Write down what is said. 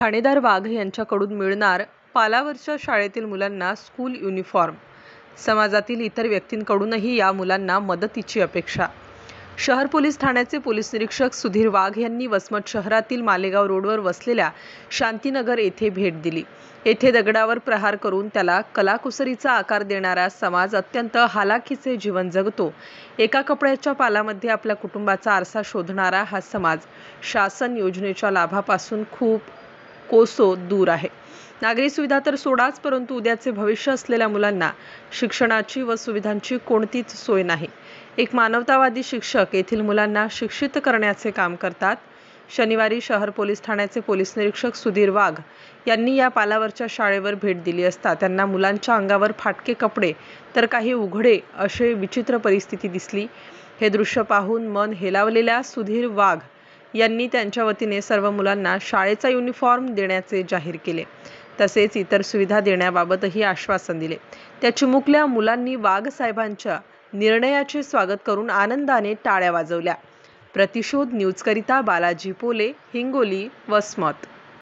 ठाणेदार वाघ यांच्याकडून मिळणार पालावरच्या शाळेतील मुलांना स्कूल युनिफॉर्म. समाजातील इतर व्यक्तींकडूनही या मुलांना मदतीची अपेक्षा. शहर पोलीस ठाण्याचे पोलीस निरीक्षक सुधीर वाघ यांनी वसमत शहरातील मालेगाव रोडवर वसलेल्या शांतीनगर येथे भेट दिली. येथे दगडावर प्रहार करून त्याला कलाकुसरीचा आकार देणारा समाज अत्यंत हालाखीचे जीवन जगतो. एका कपड्याच्या पालामध्ये आपल्या कुटुंबाचा आरसा शोधणारा हा समाज शासन योजनेच्या लाभापासून खूप कोसो दूर आहे. नागरी सुविधा तर सोडाच, परंतु उद्याचे भविष्य असलेल्या मुलांना शिक्षणाची व सुविधांची कोणतीच सोय नाही. एक मानवतावादी शिक्षक येथील मुलांना शिक्षित करण्याचे काम करतात. शनिवारी शहर पोलीस ठाण्याचे पोलीस निरीक्षक सुधीर वाघ यांनी या पालावरच्या शाळेवर भेट दिली असता त्यांना मुलांच्या अंगावर फाटके कपडे तर काही उघडे असे विचित्र परिस्थिती दिसली. हे दृश्य पाहून मन हेलावलेल्या सुधीर वाघ यांनी त्यांच्या वतीने सर्व मुलांना शाळेचा युनिफॉर्म देण्याचे जाहीर केले. तसेच इतर सुविधा देण्याबाबतही आश्वासन दिले. त्या चिमुकल्या मुलांनी वाघ साहेबांच्या निर्णयाचे स्वागत करून आनंदाने टाळ्या वाजवल्या. प्रतिशोध न्यूजकरिता बालाजी पोले, हिंगोली, वसमत.